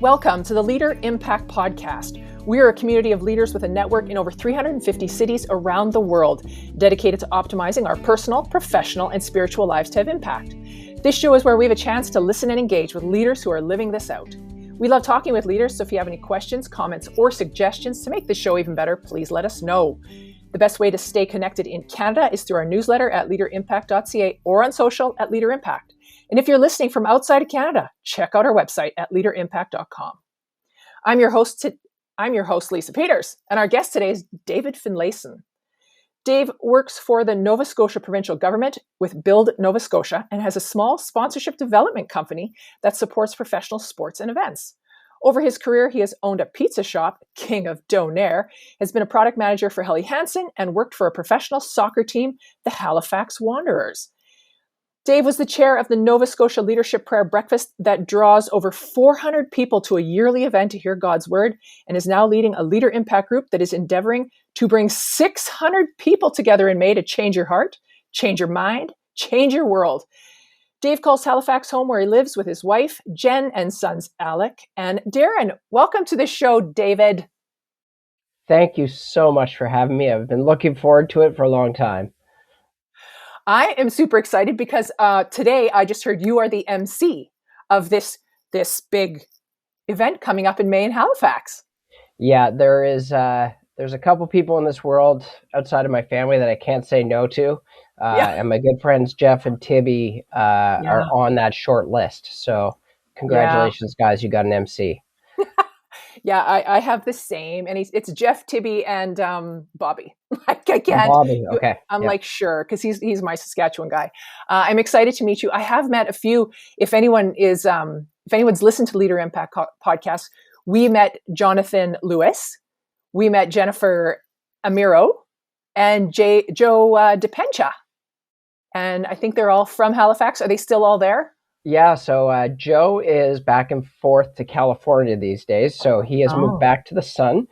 Welcome to the Leader Impact Podcast. We are a community of leaders with a network in over 350 cities around the world, dedicated to optimizing our personal, professional, and spiritual lives to have impact. This show is where we have a chance to listen and engage with leaders who are living this out. We love talking with leaders, so if you have any questions, comments, or suggestions to make the show even better, please let us know. The best way to stay connected in Canada is through our newsletter at leaderimpact.ca or on social at LeaderImpact. And if you're listening from outside of Canada, check out our website at leaderimpact.com. I'm your host, Lisa Peters, and our guest today is David Finlayson. Dave works for the Nova Scotia provincial government with Build Nova Scotia and has a small sponsorship development company that supports professional sports and events. Over his career, he has owned a pizza shop, King of Donair, has been a product manager for Helly Hansen, and worked for a professional soccer team, the Halifax Wanderers. Dave was the chair of the Nova Scotia Leadership Prayer Breakfast that draws over 400 people to a yearly event to hear God's word, and is now leading a Leader Impact group that is endeavoring to bring 600 people together in May to change your heart, change your mind, change your world. Dave calls Halifax home, where he lives with his wife, Jen, and sons, Alec and Darren. Welcome to the show, David. Thank you so much for having me. I've been looking forward to it for a long time. I am super excited because today I just heard you are the MC of this big event coming up in May in Halifax. Yeah, there's a couple people in this world outside of my family that I can't say no to. And my good friends Jeff and Tibby are on that short list. So congratulations, guys. You got an MC. Yeah, I have the same. And it's Jeff, Tibby, and Bobby. Like, I can't. Bobby, okay. I'm like, sure, because he's my Saskatchewan guy. I'm excited to meet you. I have met a few. If anyone's listened to Leader Impact podcast, we met Jonathan Lewis. We met Jennifer Amiro and Joe DePencha. And I think they're all from Halifax. Are they still all there? Yeah, so Joe is back and forth to California these days. So he has moved back to the Sun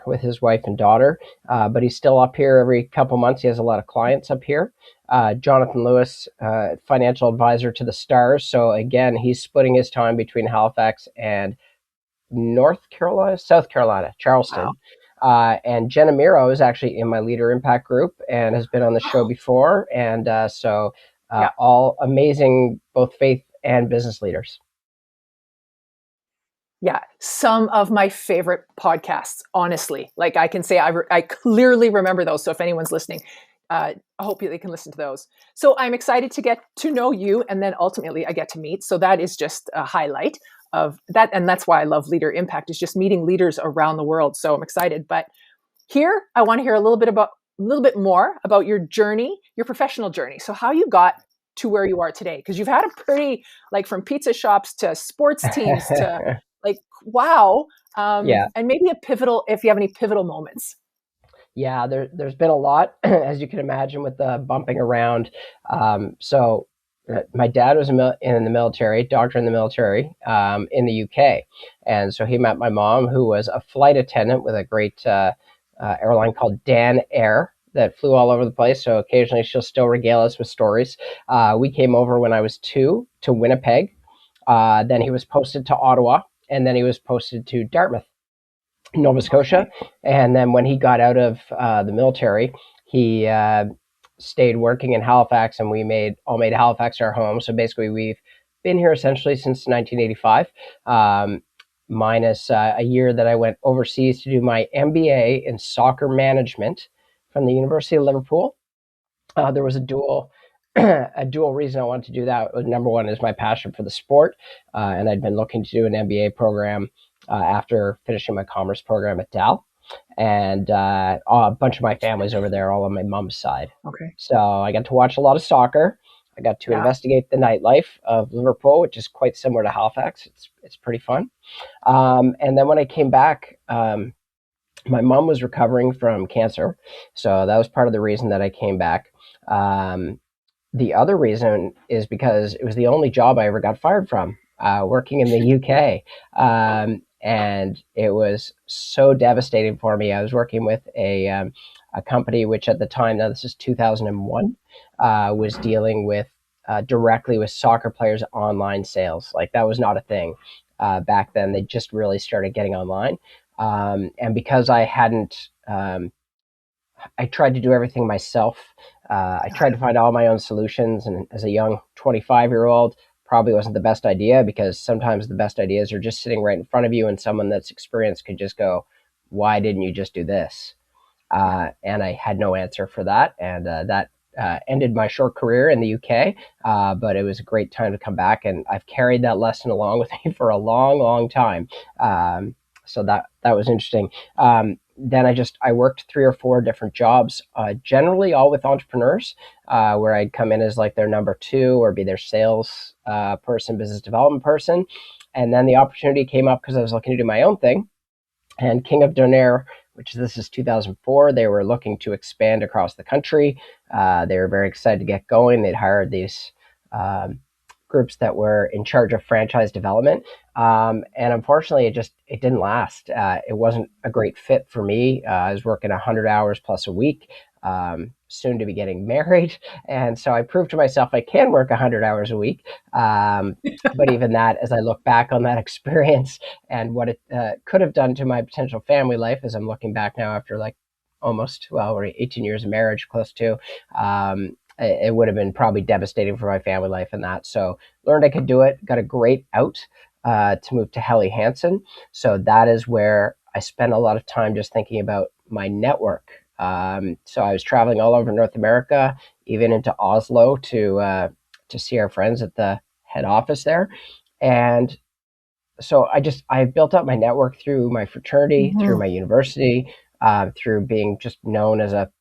with his wife and daughter. But he's still up here every couple months. He has a lot of clients up here. Jonathan Lewis, financial advisor to the Stars. So again, he's splitting his time between Halifax and South Carolina, Charleston. Wow. And Jen Amiro is actually in my Leader Impact group and has been on the show before. And all amazing, both faith and business leaders. Yeah, some of my favorite podcasts, honestly. Like, I can say I clearly remember those. So if anyone's listening, I hope they can listen to those. So I'm excited to get to know you, and then ultimately I get to meet. So that is just a highlight of that. And that's why I love Leader Impact, is just meeting leaders around the world. So I'm excited. But here I want to hear a little bit more about your journey, your professional journey. So how you got to where you are today, because you've had a pretty, like, from pizza shops to sports teams to like, wow. And maybe if you have any pivotal moments. Yeah, there's been a lot, as you can imagine, with the bumping around. So my dad was in the military, doctor in the military in the UK. And so he met my mom, who was a flight attendant with a great airline called Dan Air that flew all over the place. So occasionally she'll still regale us with stories. We came over when I was 2 to Winnipeg. Then he was posted to Ottawa, and then he was posted to Dartmouth, Nova Scotia. And then when he got out of the military, he stayed working in Halifax, and we made Halifax our home. So basically we've been here essentially since 1985, minus a year that I went overseas to do my MBA in soccer management from the University of Liverpool. There was a dual reason I wanted to do that. Number one is my passion for the sport, and I'd been looking to do an MBA program after finishing my commerce program at Dal. And a bunch of my family's over there, all on my mom's side. Okay. So I got to watch a lot of soccer. I got to investigate the nightlife of Liverpool, which is quite similar to Halifax. It's pretty fun. And then when I came back, my mom was recovering from cancer. So that was part of the reason that I came back. The other reason is because it was the only job I ever got fired from, working in the UK. And it was so devastating for me. I was working with a company which at the time, now this is 2001, was dealing with directly with soccer players online sales. Like that was not a thing back then. They just really started getting online. And because I hadn't, I tried to do everything myself. I tried to find all my own solutions. And as a young 25-year-old, probably wasn't the best idea, because sometimes the best ideas are just sitting right in front of you, and someone that's experienced could just go, why didn't you just do this? And I had no answer for that. And that ended my short career in the UK. But it was a great time to come back. And I've carried that lesson along with me for a long, long time. So that was interesting. Then I worked 3 or 4 different jobs, generally all with entrepreneurs, where I'd come in as like their number 2 or be their sales person, business development person. And then the opportunity came up because I was looking to do my own thing. And King of Donair, this is 2004, they were looking to expand across the country. They were very excited to get going. They'd hired these groups that were in charge of franchise development. And unfortunately, it didn't last. It wasn't a great fit for me. I was working 100 hours plus a week, soon to be getting married. And so I proved to myself I can work 100 hours a week. But even that, as I look back on that experience and what it could have done to my potential family life, as I'm looking back now after like we're 18 years of marriage, close to, it would have been probably devastating for my family life and that. So learned I could do it, got a great out to move to Halifax. So that is where I spent a lot of time just thinking about my network. So I was traveling all over North America, even into Oslo to see our friends at the head office there. And so I built up my network through my fraternity, through my university, through being just known as a,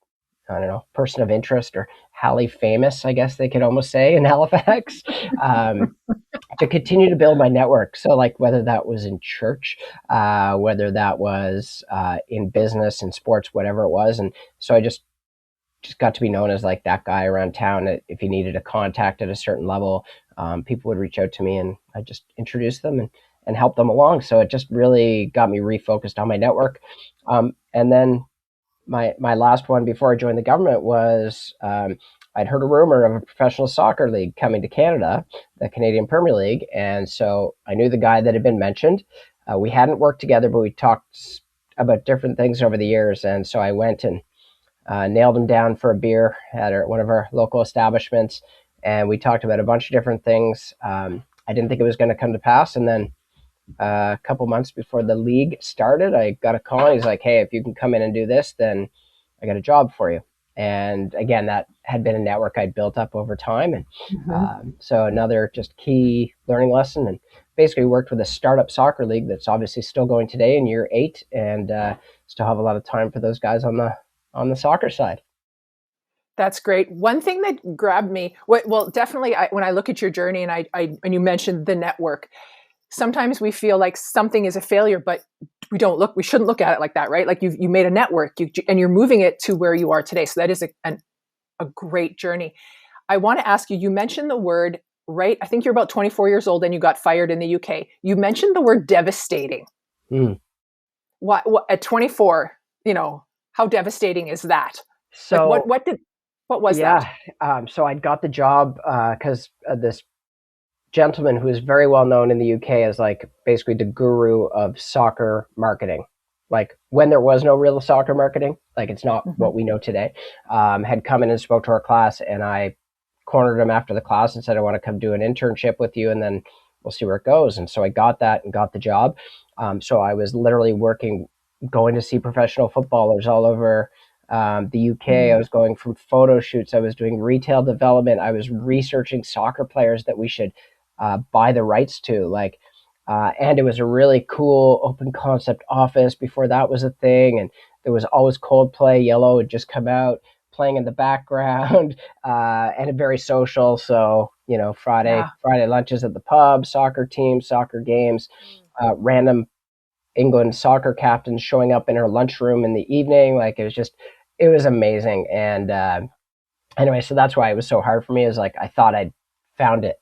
I don't know, person of interest, or Hali famous, I guess they could almost say, in Halifax, to continue to build my network. So like whether that was in church, whether that was in business and sports, whatever it was. And so I just got to be known as like that guy around town that if you needed a contact at a certain level, people would reach out to me, and I just introduced them and help them along. So it just really got me refocused on my network. And then my last one before I joined the government was I'd heard a rumor of a professional soccer league coming to Canada, the Canadian Premier League. And so I knew the guy that had been mentioned. We hadn't worked together, but we talked about different things over the years. And so I went and nailed him down for a beer at one of our local establishments. And we talked about a bunch of different things. I didn't think it was going to come to pass. And then a couple months before the league started, I got a call. And he's like, hey, if you can come in and do this, then I got a job for you. And again, that had been a network I'd built up over time. And so another just key learning lesson, and basically worked with a startup soccer league that's obviously still going today in year 8, and still have a lot of time for those guys on the soccer side. That's great. One thing that grabbed me, well, definitely when I look at your journey, and and you mentioned the network, sometimes we feel like something is a failure, but we shouldn't look at it like that, right? Like you made a network, and you're moving it to where you are today. So that is a great journey. I want to ask you, you mentioned the word, right? I think you're about 24 years old and you got fired in the UK. You mentioned the word devastating. What at 24, how devastating is that? So like what was that? So I got the job because this gentleman who is very well known in the UK as like basically the guru of soccer marketing, like when there was no real soccer marketing, like it's not what we know today, had come in and spoke to our class, and I cornered him after the class and said, I want to come do an internship with you, and then we'll see where it goes. And so I got that and got the job. So I was literally going to see professional footballers all over the UK. I was going from photo shoots. I was doing retail development. I was researching soccer players that we should buy the rights to, and it was a really cool open concept office before that was a thing. And there was always Coldplay, Yellow had just come out, playing in the background, and very social. So, Friday lunches at the pub, soccer teams, soccer games, random England soccer captains showing up in her lunchroom in the evening. Like it was amazing. And anyway, so that's why it was so hard for me, is like I thought I'd found it.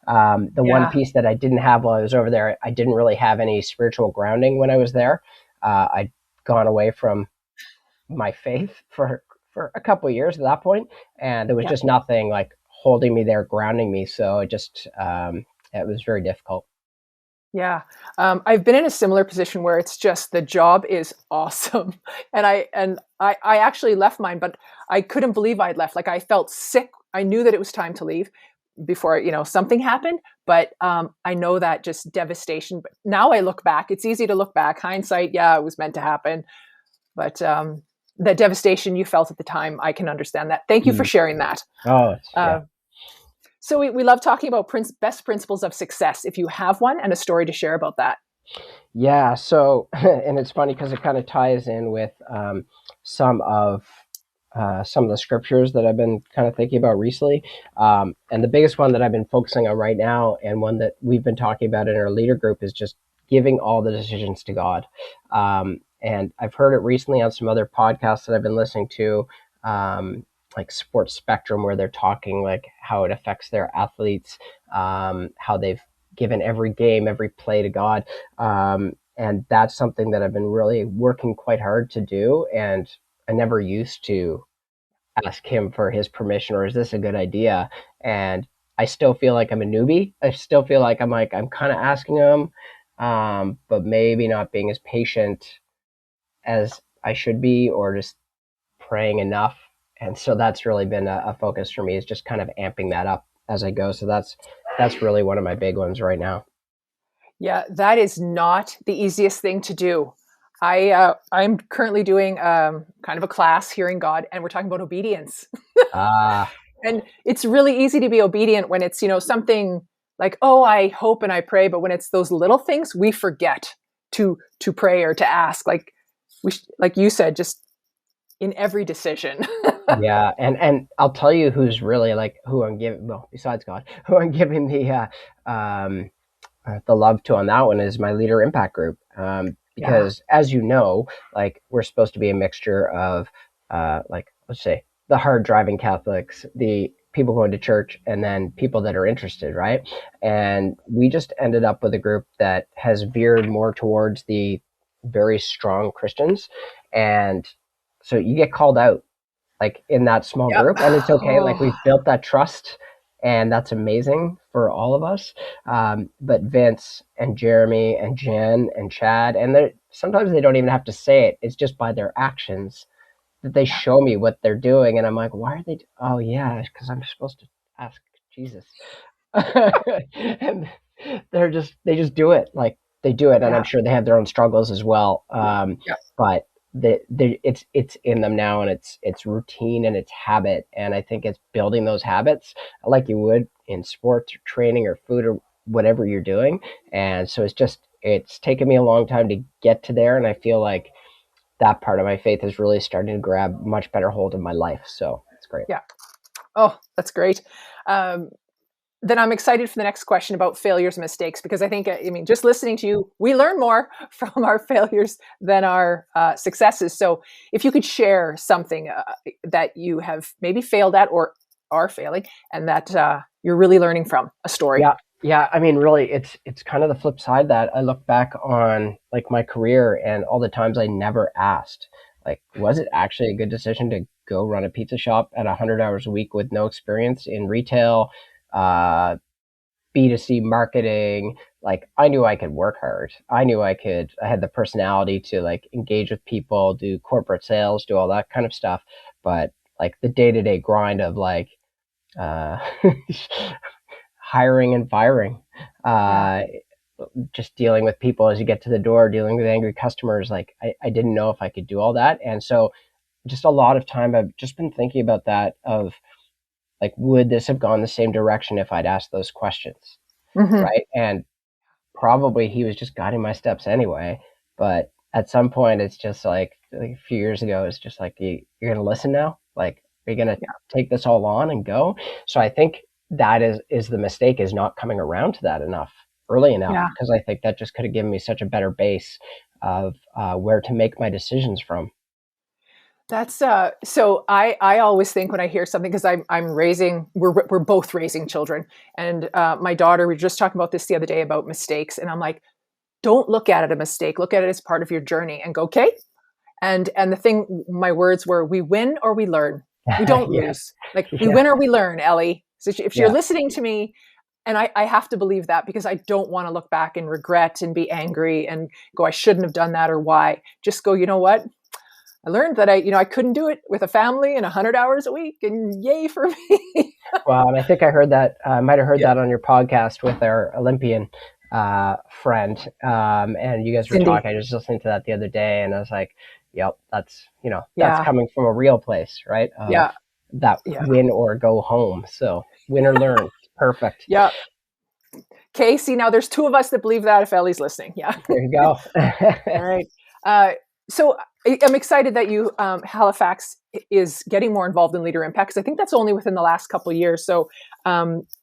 One piece that I didn't have while I was over there, I didn't really have any spiritual grounding when I was there. I'd gone away from my faith for a couple of years at that point, and there was just nothing like holding me there, grounding me. So it was very difficult. Yeah. I've been in a similar position where it's just the job is awesome. And I actually left mine, but I couldn't believe I'd left. Like I felt sick. I knew that it was time to leave before, something happened, but I know that just devastation. But now I look back, it's easy to look back, hindsight. Yeah, it was meant to happen. But the devastation you felt at the time, I can understand that. Thank you for sharing that. Oh, yeah. So we love talking about best principles of success. If you have one and a story to share about that. Yeah. So, and it's funny because it kind of ties in with some of the scriptures that I've been kind of thinking about recently. And the biggest one that I've been focusing on right now, and one that we've been talking about in our leader group, is just giving all the decisions to God. And I've heard it recently on some other podcasts that I've been listening to. Like Sports Spectrum, where they're talking like how it affects their athletes, how they've given every game, every play to God. And that's something that I've been really working quite hard to do. And I never used to ask him for his permission, or is this a good idea? And I still feel like I'm a newbie. I still feel like I'm kind of asking him, but maybe not being as patient as I should be, or just praying enough. And so that's really been a focus for me, is just kind of amping that up as I go. So that's really one of my big ones right now. Yeah, that is not the easiest thing to do. I'm currently doing kind of a class, Hearing God, and we're talking about obedience. And it's really easy to be obedient when it's, something like, oh, I hope and I pray. But when it's those little things, we forget to pray or to ask. Like like you said, just in every decision. Yeah, and I'll tell you who's really like who I'm giving. Well, besides God, who I'm giving the love to on that one is my LeaderImpact group. Because as you know, like we're supposed to be a mixture of like, let's say, the hard driving Catholics, the people going to church, and then people that are interested, right? And we just ended up with a group that has veered more towards the very strong Christians. And so you get called out like in that small Yep. group, and it's okay. Like we've built that trust, and that's amazing for all of us. But Vince and Jeremy and Jen and Chad, and sometimes they don't even have to say it. It's just by their actions that they show me what they're doing. And I'm like, why are they? Oh yeah, because I'm supposed to ask Jesus. And they just do it. Like they do it. And I'm sure they have their own struggles as well. But it's in them now, and it's routine and it's habit. And I think it's building those habits like you would in sports or training or food or whatever you're doing. And so it's taken me a long time to get to there. And I feel like that part of my faith is really starting to grab much better hold of my life. So it's great. Yeah. Oh, that's great. Then I'm excited for the next question about failures and mistakes, because I mean, just listening to you, we learn more from our failures than our successes. So if you could share something that you have maybe failed at or are failing, and that you're really learning from, a story. Yeah. I mean, really, it's kind of the flip side that I look back on like my career and all the times I never asked, like, was it actually a good decision to go run a pizza shop at 100 hours a week with no experience in retail, B2C marketing? Like I knew I could work hard. I had the personality to like engage with people, do corporate sales, do all that kind of stuff. But like the day-to-day grind of like, hiring and firing, just dealing with people as you get to the door, dealing with angry customers. Like I didn't know if I could do all that. And so just a lot of time I've just been thinking about that, of like, would this have gone the same direction if I'd asked those questions? Mm-hmm. Right. And probably he was just guiding my steps anyway. But at some point it's just like a few years ago, it's just like, you're going to listen now? Like, are you going to take this all on and go? So I think that is the mistake, is not coming around to that early enough, because I think that just could have given me such a better base of where to make my decisions from. That's so I always think when I hear something, because we're both raising children, and my daughter, we were just talking about this the other day about mistakes, and I'm like, don't look at it a mistake, look at it as part of your journey, and go, okay. And the thing, my words were, we win or we learn. We don't lose. Like we win or we learn, Ellie. So if you're Yeah. listening to me, and I have to believe that, because I don't want to look back and regret and be angry and go, I shouldn't have done that, or why. Just go, you know what? I learned that I couldn't do it with a family and 100 hours a week, and yay for me. Well, and I think I heard that, I might have heard Yeah. that on your podcast with our Olympian friend. And you guys were Cindy. talking. I was listening to that the other day, and I was like, yep, that's Yeah. coming from a real place, right? Yeah. That Yeah. win or go home. So win or learn. Perfect. Yeah. Okay. See, now there's two of us that believe that, if Ellie's listening. Yeah. There you go. All right. So I'm excited that you, Halifax is getting more involved in Leader Impact, because I think that's only within the last couple of years. So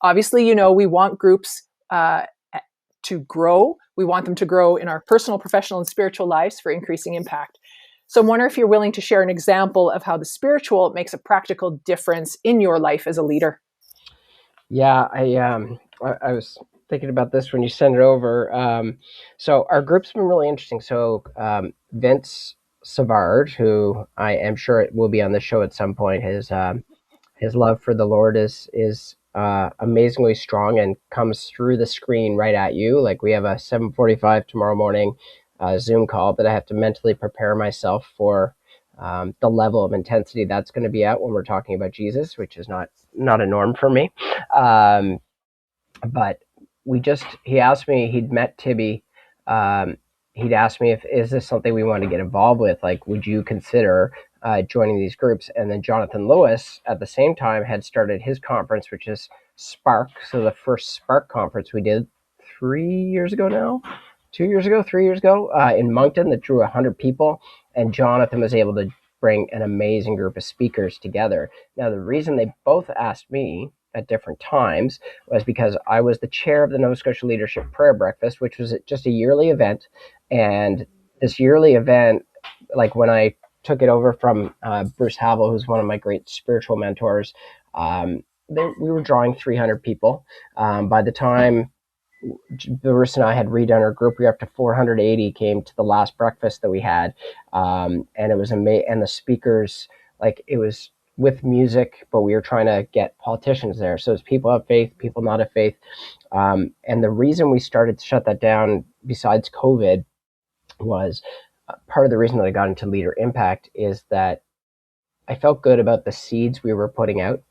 obviously, we want groups to grow. We want them to grow in our personal, professional, and spiritual lives for increasing impact. So I'm wondering if you're willing to share an example of how the spiritual makes a practical difference in your life as a leader. Yeah, I was thinking about this when you sent it over. So our group's been really interesting. So Vince Savard, who I am sure will be on the show at some point, his love for the Lord is amazingly strong and comes through the screen right at you. Like, we have a 7:45 tomorrow morning Zoom call that I have to mentally prepare myself for the level of intensity that's going to be at when we're talking about Jesus, which is not a norm for me. But he asked me, he'd met Tibby. He'd asked me, is this something we want to get involved with? Like, would you consider joining these groups? And then Jonathan Lewis at the same time had started his conference, which is Spark. So the first Spark conference we did 3 years ago now, 3 years ago in Moncton, that drew 100 people. And Jonathan was able to bring an amazing group of speakers together. Now, the reason they both asked me at different times was because I was the chair of the Nova Scotia Leadership Prayer Breakfast, which was just a yearly event. And this yearly event, like when I took it over from Bruce Havel, who's one of my great spiritual mentors, we were drawing 300 people. By the time Bruce and I had redone our group, we were up to 480 came to the last breakfast that we had. And it was amazing. And the speakers, like, it was with music, but we were trying to get politicians there. So it's people of faith, people not of faith. And the reason we started to shut that down, besides COVID, was part of the reason that I got into Leader Impact is that I felt good about the seeds we were putting out,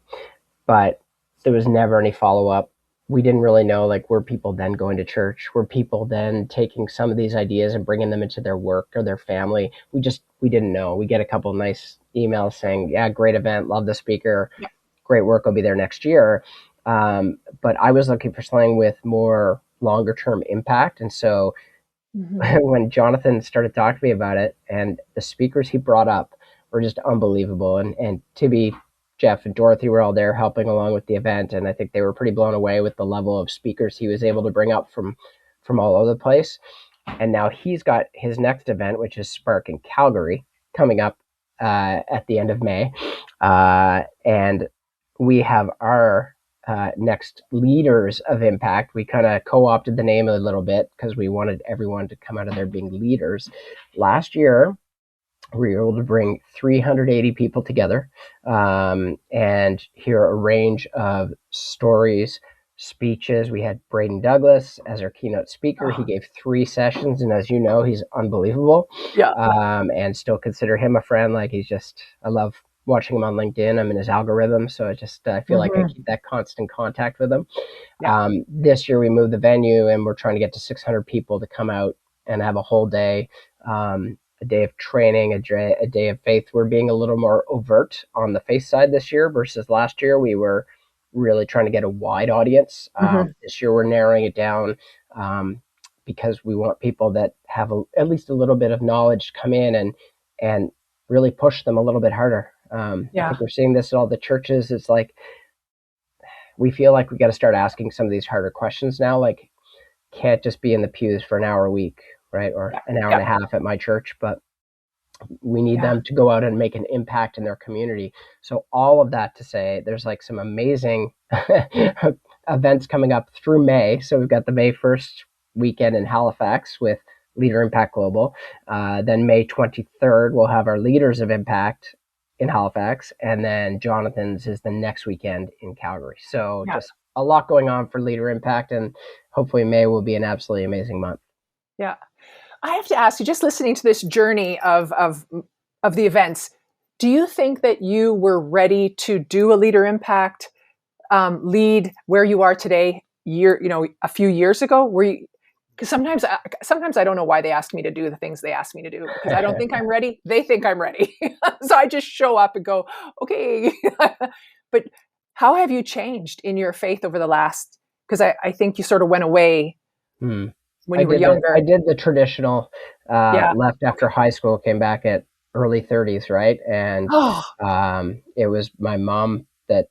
but there was never any follow-up. We didn't really know, like, were people then going to church? Were people then taking some of these ideas and bringing them into their work or their family? We didn't know. We get a couple of nice emails saying, yeah, great event, love the speaker, great work, I'll be there next year. But I was looking for something with more longer term impact. And so when Jonathan started talking to me about it, and the speakers he brought up were just unbelievable. And Tibby, Jeff, and Dorothy were all there helping along with the event. And I think they were pretty blown away with the level of speakers he was able to bring up from all over the place. And now he's got his next event, which is Spark in Calgary, coming up at the end of May. And we have our next Leaders of Impact. We kind of co-opted the name a little bit because we wanted everyone to come out of there being leaders. Last year, we were able to bring 380 people together and hear a range of stories, speeches. We had Braden Douglas as our keynote speaker. He gave 3 sessions, and as you know, he's unbelievable. Yeah. And still consider him a friend. Like, I love watching him on LinkedIn. I'm in his algorithm, so I feel like I keep that constant contact with him. Yeah. This year we moved the venue, and we're trying to get to 600 people to come out and have a whole day. A day of training, a day of faith. We're being a little more overt on the faith side this year versus last year. We were really trying to get a wide audience. This year we're narrowing it down because we want people that have at least a little bit of knowledge to come in and really push them a little bit harder. I think we're seeing this at all the churches. It's like, we feel like we got to start asking some of these harder questions now. Like, can't just be in the pews for an hour a week, right? Or an hour and a half at my church, but we need them to go out and make an impact in their community. So all of that to say, there's like some amazing events coming up through May. So we've got the May 1st weekend in Halifax with Leader Impact Global. Then May 23rd, we'll have our Leaders of Impact in Halifax, and then Jonathan's is the next weekend in Calgary. So Yeah. just a lot going on for Leader Impact, and hopefully May will be an absolutely amazing month. Yeah. I have to ask you, just listening to this journey of the events, do you think that you were ready to do a Leader Impact lead where you are today, a few years ago? Were you? Because sometimes I don't know why they ask me to do the things they ask me to do, because I don't think I'm ready. They think I'm ready, so I just show up and go, okay. But how have you changed in your faith over the last? Because I think you sort of went away Hmm. when you were younger. I did the traditional, Yeah. left after high school, came back at early 30s, right? And Oh, it was my mom that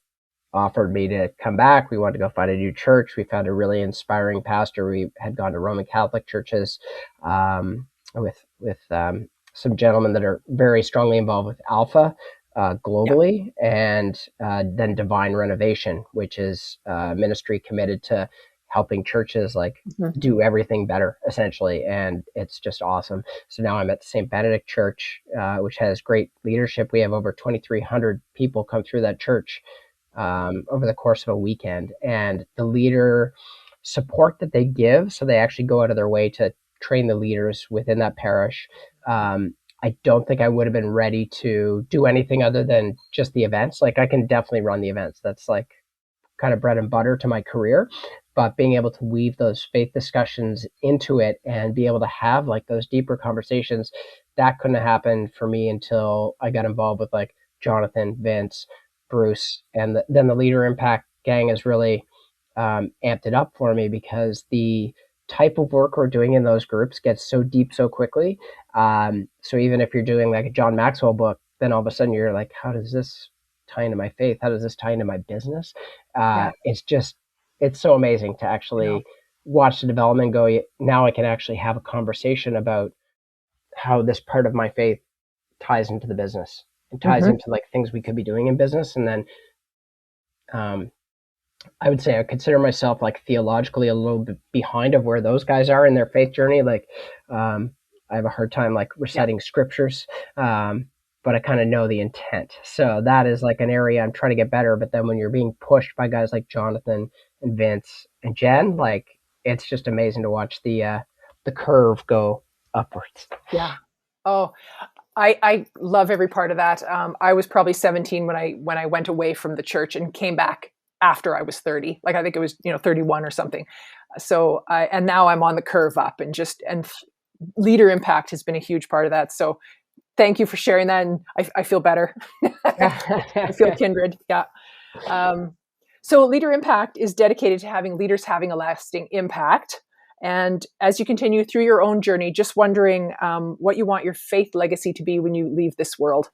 offered me to come back. We wanted to go find a new church. We found a really inspiring pastor. We had gone to Roman Catholic churches with some gentlemen that are very strongly involved with Alpha yeah. globally, and then Divine Renovation, which is a ministry committed to helping churches like Mhm. do everything better, essentially. And it's just awesome. So now I'm at the St. Benedict Church, which has great leadership. We have over 2,300 people come through that church over the course of a weekend, and the leader support that they give, so they actually go out of their way to train the leaders within that parish. I don't think I would have been ready to do anything other than just the events. Like, I can definitely run the events. That's like kind of bread and butter to my career. But being able to weave those faith discussions into it and be able to have like those deeper conversations, that couldn't have happened for me until I got involved with like Jonathan, Vince, Bruce, and then the Leader Impact gang has really amped it up for me, because the type of work we're doing in those groups gets so deep so quickly. So even if you're doing like a John Maxwell book, then all of a sudden you're like, how does this tie into my faith? How does this tie into my business? Yeah. It's so amazing to I know. actually watch the development go. Now I can actually have a conversation about how this part of my faith ties into the business and ties Hmm. into like things we could be doing in business. And then um, I would say I consider myself like theologically a little bit behind of where those guys are in their faith journey. Like, I have a hard time like Yeah. reciting scriptures, but I kind of know the intent. So that is like an area I'm trying to get better. But then when you're being pushed by guys like Jonathan and Vince and Jen, like, it's just amazing to watch the curve go upwards. Yeah. Oh, I love every part of that. I was probably 17 when I went away from the church and came back after I was 30. Like, I think it was 31 or something. So and now I'm on the curve up, and Leader Impact has been a huge part of that. So thank you for sharing that, and I feel better. I feel kindred. Yeah. Um, so Leader Impact is dedicated to having leaders having a lasting impact. And as you continue through your own journey, just wondering what you want your faith legacy to be when you leave this world.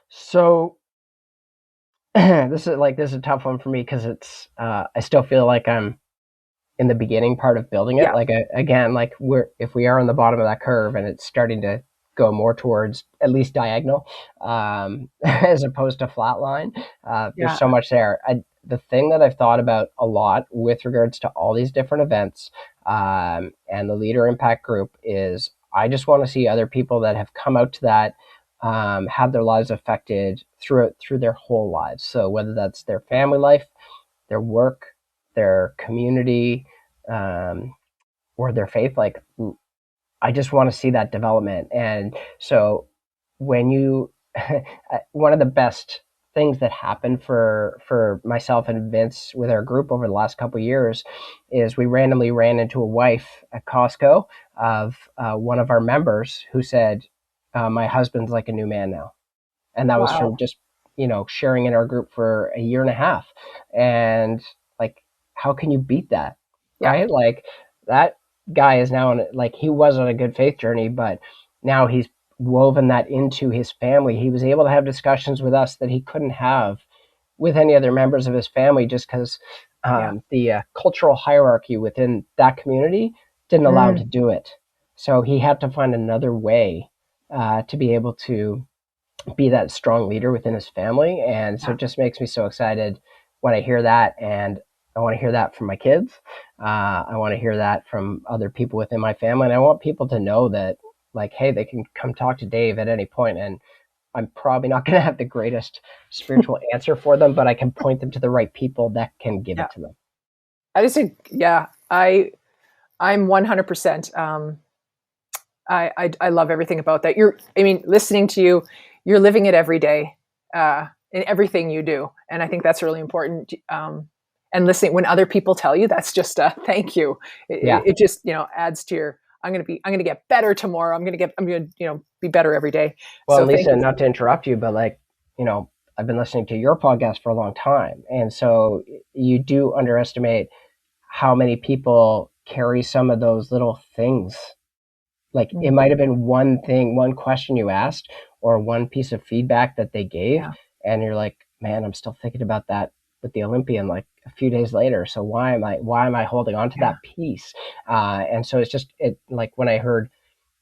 So this is a tough one for me, because it's I still feel like I'm in the beginning part of building it. Yeah. Like, again, like, if we are on the bottom of that curve and it's starting to go more towards at least diagonal, as opposed to flat line, there's Yeah. so much there. The thing that I've thought about a lot with regards to all these different events, and the Leader Impact Group, is I just want to see other people that have come out to that have their lives affected through their whole lives. So whether that's their family life, their work, their community, or their faith, like, I just want to see that development. And so when you one of the best things that happened for myself and Vince with our group over the last couple of years is we randomly ran into a wife at Costco of one of our members who said, my husband's like a new man now. And that was from Wow. just sharing in our group for a year and a half. And like, how can you beat that, Yeah. right? Like, that guy is now like, he was on a good faith journey, but now he's woven that into his family. He was able to have discussions with us that he couldn't have with any other members of his family, just because Yeah. the cultural hierarchy within that community didn't allow him to Mm. do it. So he had to find another way to be able to be that strong leader within his family. And so Yeah. it just makes me so excited when I hear that. And I want to hear that from my kids. I want to hear that from other people within my family. And I want people to know that, like, hey, they can come talk to Dave at any point, and I'm probably not going to have the greatest spiritual answer for them, but I can point them to the right people that can give it to them. I just think, I'm 100%. I love everything about that. Listening to you, you're living it every day, in everything you do. And I think that's really important. And listening when other people tell you, that's just a thank you. It just, adds to your, I'm going to get better tomorrow. I'm going to be better every day. Well, so Lisa, not to interrupt you, but I've been listening to your podcast for a long time. And so you do underestimate how many people carry some of those little things. Like it might have been one thing, one question you asked, or one piece of feedback that they gave. Yeah. And you're like, man, I'm still thinking about that with the Olympian like a few days later. So why am I holding on to that piece? And so it's just, like when I heard,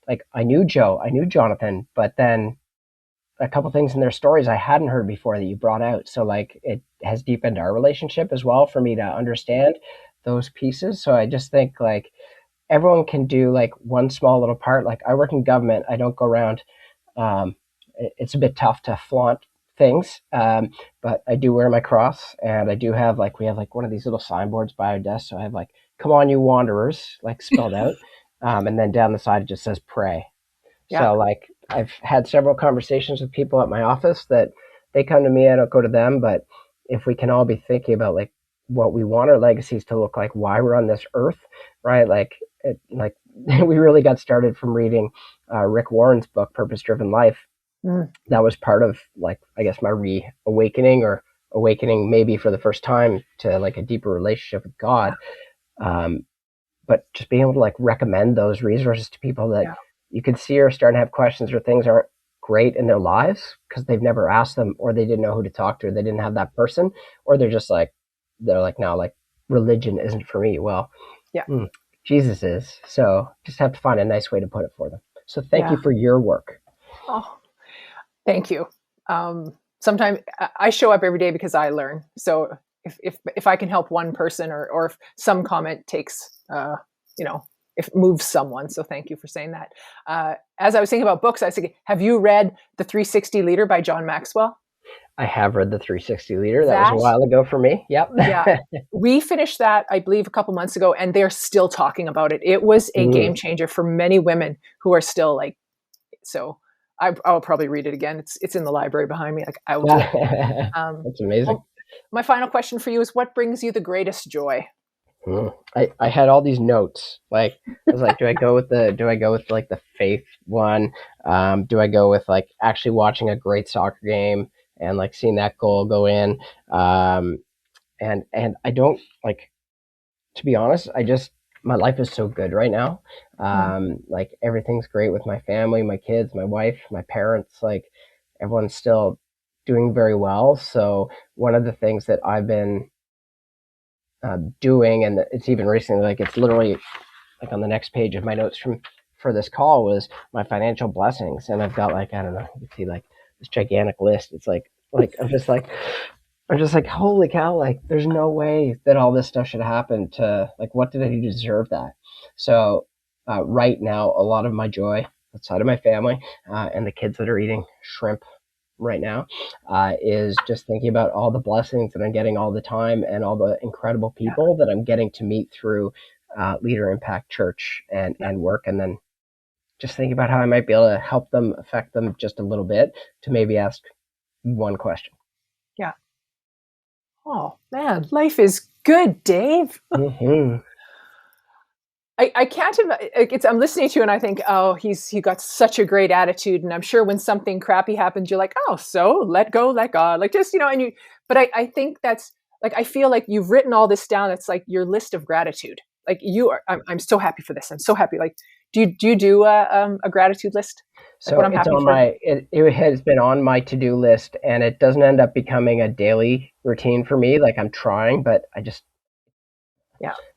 like I knew Jonathan, but then a couple things in their stories I hadn't heard before that you brought out. So like it has deepened our relationship as well for me to understand those pieces. So I just think like everyone can do like one small little part. Like I work in government. I don't go around. It's a bit tough to flaunt things, but I do wear my cross, and I do have we have one of these little signboards by our desk. So I have "Come on, you wanderers," spelled out, and then down the side it just says "Pray." Yeah. So I've had several conversations with people at my office that they come to me. I don't go to them, but if we can all be thinking about what we want our legacies to look like, why we're on this earth, right? We really got started from reading Rick Warren's book, Purpose Driven Life. That was part of I guess my reawakening, or awakening maybe for the first time to a deeper relationship with God. But just being able to recommend those resources to people that you can see are starting to have questions or things aren't great in their lives because they've never asked them, or they didn't know who to talk to, or they didn't have that person, or they're just no, religion isn't for me. Well, Jesus is. So just have to find a nice way to put it for them. So thank you for your work. Oh, thank you. Sometimes I show up every day because I learn. So if I can help one person, or if some comment takes, if it moves someone. So thank you for saying that. As I was thinking about books, I was thinking, have you read The 360 Leader by John Maxwell? I have read The 360 Leader. That was a while ago for me. Yep. Yeah. We finished that, I believe, a couple months ago, and they're still talking about it. It was a game changer for many women who are still so I'll probably read it again. It's in the library behind me. I will. That's amazing. Well, my final question for you is, what brings you the greatest joy? I had all these notes. I was do I go with the faith one? Do I go with actually watching a great soccer game and seeing that goal go in? And I don't to be honest, my life is so good right now. Everything's great with my family, my kids, my wife, my parents, everyone's still doing very well. So one of the things that I've been doing, and it's even recently, it's literally on the next page of my notes for this call, was my financial blessings. And I've got I don't know, you can see this gigantic list. It's I'm just holy cow, there's no way that all this stuff should happen to, what did I do to deserve that? So right now, a lot of my joy outside of my family and the kids that are eating shrimp right now is just thinking about all the blessings that I'm getting all the time, and all the incredible people that I'm getting to meet through LeaderImpact Church and work. And then just thinking about how I might be able to help them, affect them just a little bit, to maybe ask one question. Yeah. Oh man, life is good, Dave. Mm-hmm. I can't imagine. I'm listening to you and I think, oh, he got such a great attitude. And I'm sure when something crappy happens, you're like, oh, so let go, let God, but I think that's I feel like you've written all this down. It's your list of gratitude. I'm so happy for this. I'm so happy. Do you do a gratitude list? So it's on it has been on my to-do list, and it doesn't end up becoming a daily routine for me. I'm trying, but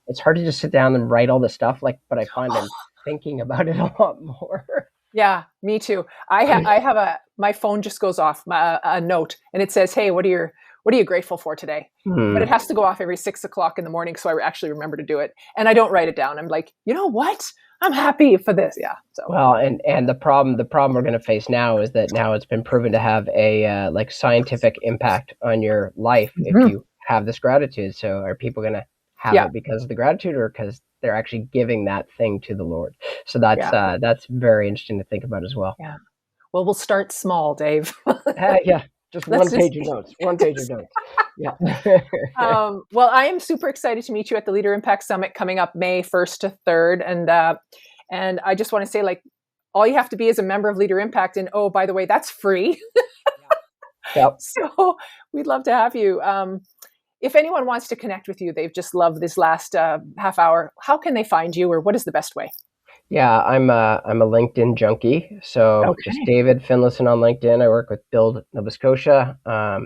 it's hard to just sit down and write all this stuff. But I find I'm thinking about it a lot more. Yeah, me too. I have my phone just goes off, a note, and it says, "Hey, what are what are you grateful for today? But it has to go off every 6 o'clock in the morning. So I actually remember to do it. And I don't write it down. I'm like, you know what? I'm happy for this. Yeah. So well, and the problem we're going to face now is that now it's been proven to have a like scientific impact on your life if you have this gratitude. So are people going to have it because of the gratitude, or because they're actually giving that thing to the Lord? So that's very interesting to think about as well. Yeah. Well, we'll start small, Dave. Just one page of notes. Yeah. Well, I am super excited to meet you at the Leader Impact Summit coming up May 1st to 3rd. And I just want to say, like, all you have to be is a member of Leader Impact. And oh, by the way, that's free. Yep. So we'd love to have you. If anyone wants to connect with you, they've just loved this last half hour, how can they find you, or what is the best way? Yeah, I'm a LinkedIn junkie. So just David Finlayson on LinkedIn. I work with Build Nova Scotia.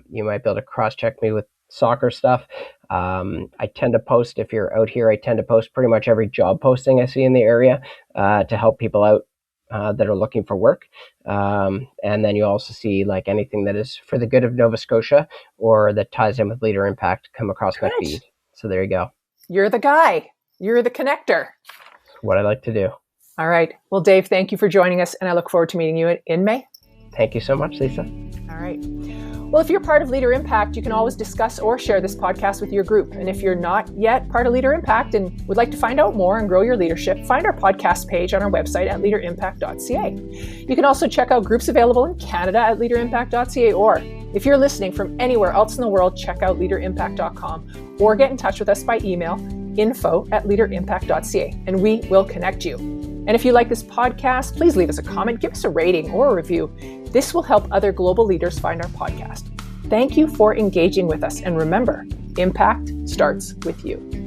You might be able to cross-check me with soccer stuff. I tend to post, if you're out here, I tend to post pretty much every job posting I see in the area to help people out that are looking for work. And then you also see like anything that is for the good of Nova Scotia or that ties in with Leader Impact come across my feed. So there you go. You're the guy. You're the connector. That's what I like to do. All right. Well, Dave, thank you for joining us, and I look forward to meeting you in May. Thank you so much, Lisa. All right. Well, if you're part of Leader Impact, you can always discuss or share this podcast with your group. And if you're not yet part of Leader Impact and would like to find out more and grow your leadership, find our podcast page on our website at leaderimpact.ca. You can also check out groups available in Canada at leaderimpact.ca, or if you're listening from anywhere else in the world, check out leaderimpact.com or get in touch with us by email, info@leaderimpact.ca, and we will connect you. And if you like this podcast, please leave us a comment, give us a rating or a review. This will help other global leaders find our podcast. Thank you for engaging with us. And remember, impact starts with you.